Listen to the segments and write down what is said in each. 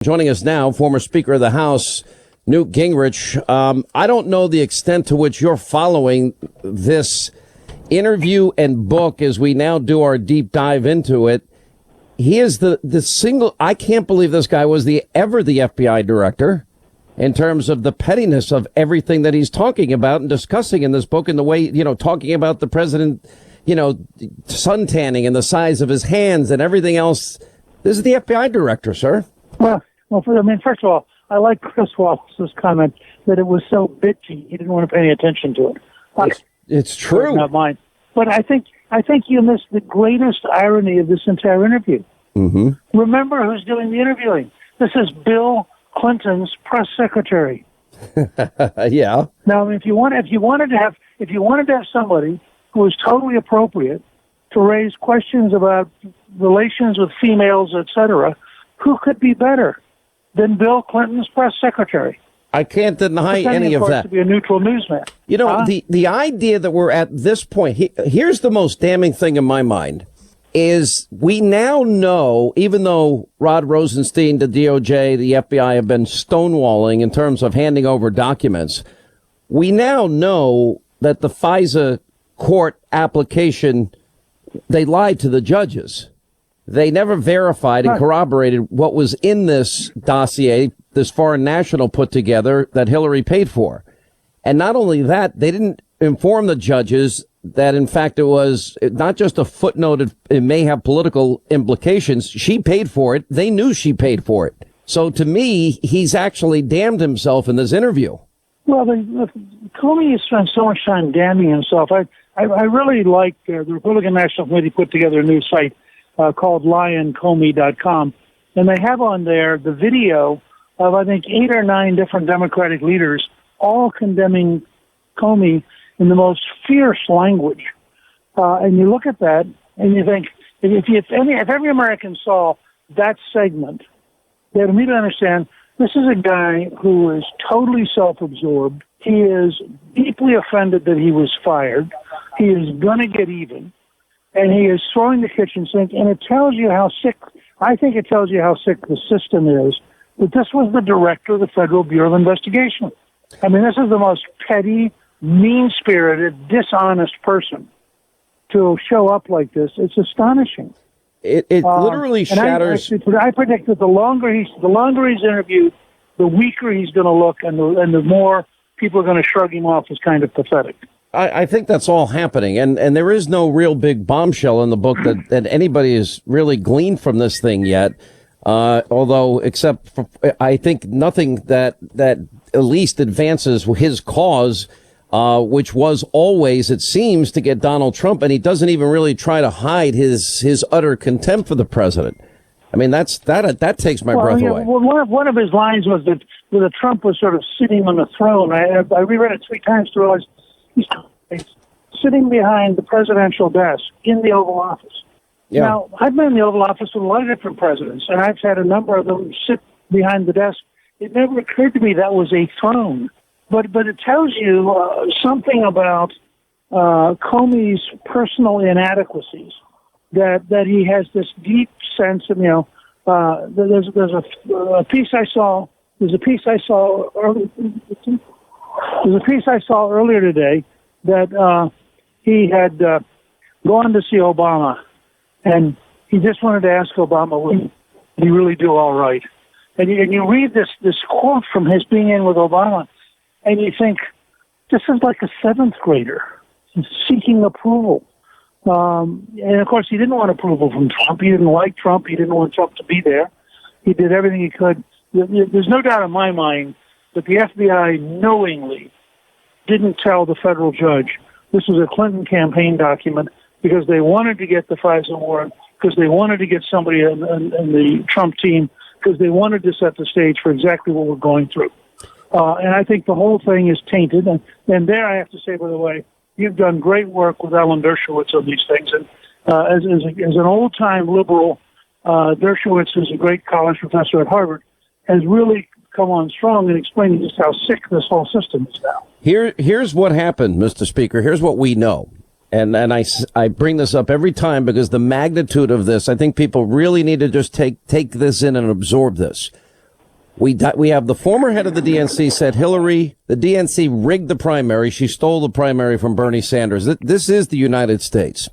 Joining us now, former Speaker of the House, Newt Gingrich. I don't know the extent to which you're following this interview and book as we now do our deep dive into it. He is the single. I can't believe this guy was ever the FBI director in terms of the pettiness of everything that he's talking about and discussing in this book, and the way, talking about the president, suntanning and the size of his hands and everything else. This is the FBI director, sir. Well, first of all, I like Chris Wallace's comment that it was so bitchy he didn't want to pay any attention to it. It's true. Not mine. But I think you missed the greatest irony of this entire interview. Mm-hmm. Remember who's doing the interviewing? This is Bill Clinton's press secretary. Yeah. Now, if you wanted to have somebody who was totally appropriate to raise questions about relations with females, etc., who could be better than Bill Clinton's press secretary? I can't deny any of that. To be a neutral newsman. The idea that we're at this point, here's the most damning thing in my mind, is we now know, even though Rod Rosenstein, the DOJ, the FBI have been stonewalling in terms of handing over documents, we now know that the FISA court application, they lied to the judges. They never verified and corroborated what was in this dossier, this foreign national put together that Hillary paid for. And not only that, they didn't inform the judges that, in fact, it was not just a footnote. It may have political implications. She paid for it. They knew she paid for it. So to me, he's actually damned himself in this interview. Well, Comey has spent so much time damning himself. I really like the Republican National Committee put together a new site called lioncomey.com, and they have on there the video of, I think, 8 or 9 different Democratic leaders all condemning Comey in the most fierce language. And you look at that and you think, if every American saw that segment, they'd immediately understand this is a guy who is totally self-absorbed. He is deeply offended that he was fired. He is going to get even. And he is throwing the kitchen sink, and it tells you how sick, I think it tells you how sick the system is, that this was the director of the Federal Bureau of Investigation. I mean, this is the most petty, mean-spirited, dishonest person to show up like this. It's astonishing. It literally shatters. I predict that the longer he's interviewed, the weaker he's going to look, and the more people are going to shrug him off as kind of pathetic. I think that's all happening, and there is no real big bombshell in the book that anybody has really gleaned from this thing yet, although except for, I think nothing that at least advances his cause, which was always, it seems, to get Donald Trump, and he doesn't even really try to hide his utter contempt for the president. I mean, that takes my breath away. Well, one of his lines was that Trump was sort of sitting on the throne. I reread it 3 times to realize he's sitting behind the presidential desk in the Oval Office. Yeah. Now, I've been in the Oval Office with a lot of different presidents, and I've had a number of them sit behind the desk. It never occurred to me that was a throne. But it tells you something about Comey's personal inadequacies, that he has this deep sense of, there's a piece I saw earlier today that he had gone to see Obama, and he just wanted to ask Obama, would he really do all right? And you read this quote from his being in with Obama, and you think, this is like a 7th grader seeking approval. And, of course, he didn't want approval from Trump. He didn't like Trump. He didn't want Trump to be there. He did everything he could. There's no doubt in my mind that the FBI knowingly didn't tell the federal judge this was a Clinton campaign document because they wanted to get the FISA warrant, because they wanted to get somebody in the Trump team, because they wanted to set the stage for exactly what we're going through. And I think the whole thing is tainted. And there I have to say, by the way, you've done great work with Alan Dershowitz on these things. And as an old-time liberal, Dershowitz, who's a great college professor at Harvard, has really come on strong in explaining just how sick this whole system is now. Here's what happened, Mr. Speaker. Here's what we know. And I bring this up every time because the magnitude of this, I think people really need to just take this in and absorb this. We have the former head of the DNC said the DNC rigged the primary. She stole the primary from Bernie Sanders. This is the United States.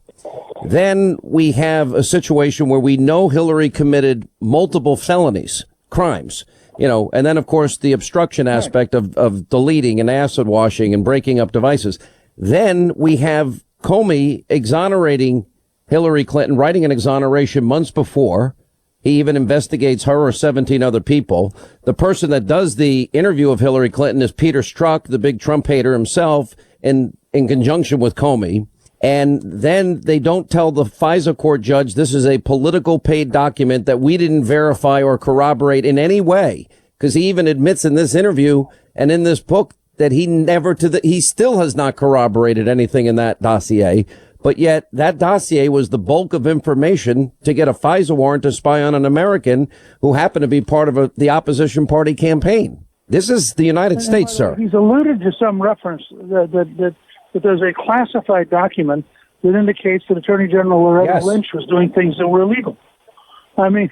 Then we have a situation where we know Hillary committed multiple felonies, crimes, and then, of course, the obstruction aspect of deleting and acid washing and breaking up devices. Then we have Comey exonerating Hillary Clinton, writing an exoneration months before. He even investigates her or 17 other people. The person that does the interview of Hillary Clinton is Peter Strzok, the big Trump hater himself, in conjunction with Comey. And then they don't tell the FISA court judge this is a political paid document that we didn't verify or corroborate in any way, because he even admits in this interview and in this book that he still has not corroborated anything in that dossier. But yet that dossier was the bulk of information to get a FISA warrant to spy on an American who happened to be part of the opposition party campaign. This is the United States, sir. He's alluded to some reference that there's a classified document that indicates that Attorney General Loretta Lynch was doing things that were illegal. I mean,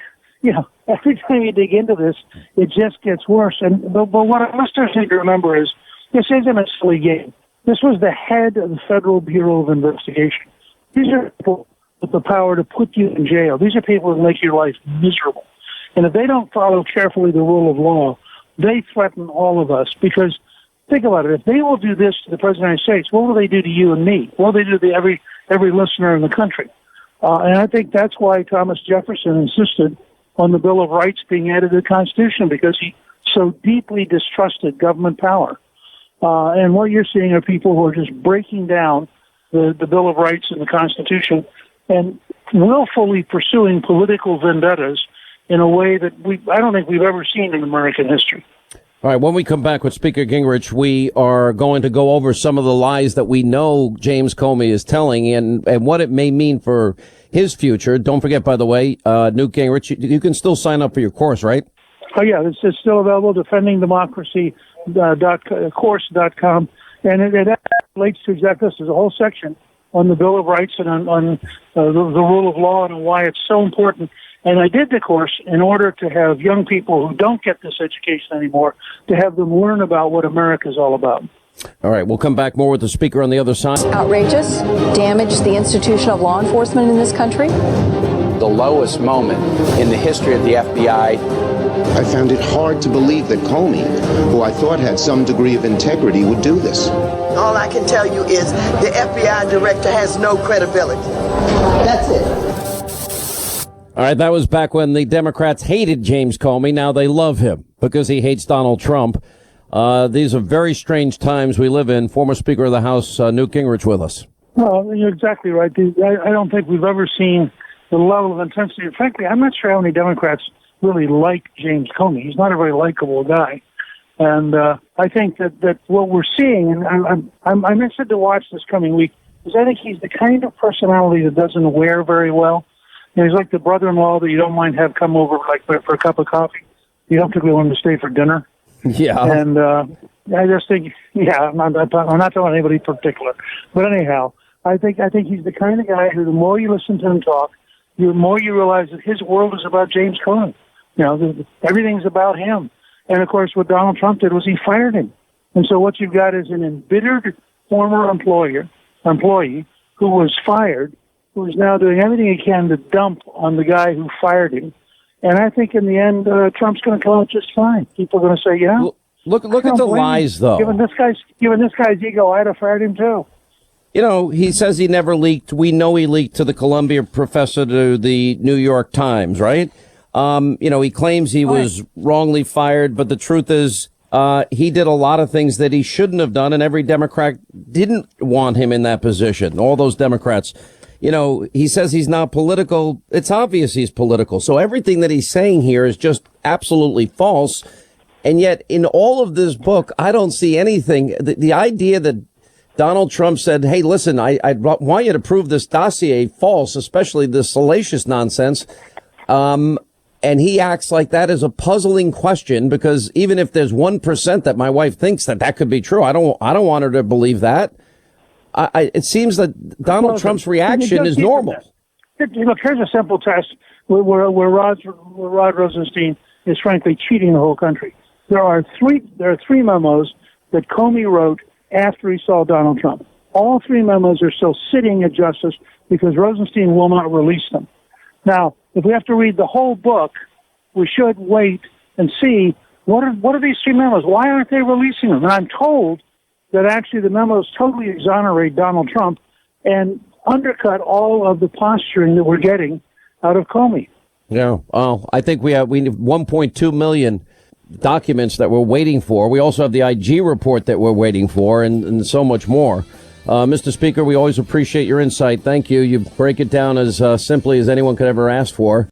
every time you dig into this, it just gets worse. But what our listeners need to remember is this isn't a silly game. This was the head of the Federal Bureau of Investigation. These are people with the power to put you in jail. These are people who make your life miserable. And if they don't follow carefully the rule of law, they threaten all of us. Because think about it. If they will do this to the President of the United States, what will they do to you and me? What will they do to every listener in the country? And I think that's why Thomas Jefferson insisted on the Bill of Rights being added to the Constitution, because he so deeply distrusted government power. And what you're seeing are people who are just breaking down the Bill of Rights and the Constitution and willfully pursuing political vendettas in a way that I don't think we've ever seen in American history. All right, when we come back with Speaker Gingrich, we are going to go over some of the lies that we know James Comey is telling and what it may mean for his future. Don't forget, by the way, Newt Gingrich, you can still sign up for your course, right? Oh, yeah, it's still available, defendingdemocracy.course.com. And it relates to exactly this. There's a whole section on the Bill of Rights and on the rule of law and why it's so important. And I did the course in order to have young people who don't get this education anymore, to have them learn about what America is all about. All right, we'll come back more with the speaker on the other side. Outrageous, damage the institution of law enforcement in this country. The lowest moment in the history of the FBI. I found it hard to believe that Comey, who I thought had some degree of integrity, would do this. All I can tell you is the FBI director has no credibility. That's it. All right, that was back when the Democrats hated James Comey. Now they love him because he hates Donald Trump. These are very strange times we live in. Former Speaker of the House, Newt Gingrich, with us. Well, you're exactly right. I don't think we've ever seen the level of intensity. Frankly, I'm not sure how many Democrats really like James Comey. He's not a very likable guy. And I think that what we're seeing, and I'm interested to watch this coming week, is I think he's the kind of personality that doesn't wear very well. He's like the brother-in-law that you don't mind have come over like for a cup of coffee. You don't particularly want him to stay for dinner. Yeah. And I just think, I'm not talking anybody particular. But anyhow, I think he's the kind of guy who the more you listen to him talk, the more you realize that his world is about James Comey. Everything's about him. And, of course, what Donald Trump did was he fired him. And so what you've got is an embittered former employee who was fired, who is now doing everything he can to dump on the guy who fired him. And I think in the end, Trump's going to come out just fine. People are going to say, look at the lies, though. Given this guy's ego, I'd have fired him too. He says he never leaked. We know he leaked to the Columbia professor to the New York Times, right? He claims he was wrongly fired, but the truth is, he did a lot of things that he shouldn't have done, and every Democrat didn't want him in that position. All those Democrats. He says he's not political. It's obvious he's political. So everything that he's saying here is just absolutely false. And yet in all of this book, I don't see anything. The idea that Donald Trump said, hey, listen, I want you to prove this dossier false, especially this salacious nonsense. And he acts like that is a puzzling question, because even if there's 1% that my wife thinks that could be true, I don't want her to believe that. It seems that Donald Trump's reaction is normal. Look, here's a simple test where Rod Rosenstein is frankly cheating the whole country. There are three memos that Comey wrote after he saw Donald Trump. All three memos are still sitting at Justice because Rosenstein will not release them. Now, if we have to read the whole book, we should wait and see what are these three memos? Why aren't they releasing them? And I'm told that actually the memos totally exonerate Donald Trump and undercut all of the posturing that we're getting out of Comey. Yeah. Oh, I think we need 1.2 million documents that we're waiting for. We also have the IG report that we're waiting for and so much more. Mr. Speaker, we always appreciate your insight. Thank you. You break it down as simply as anyone could ever ask for.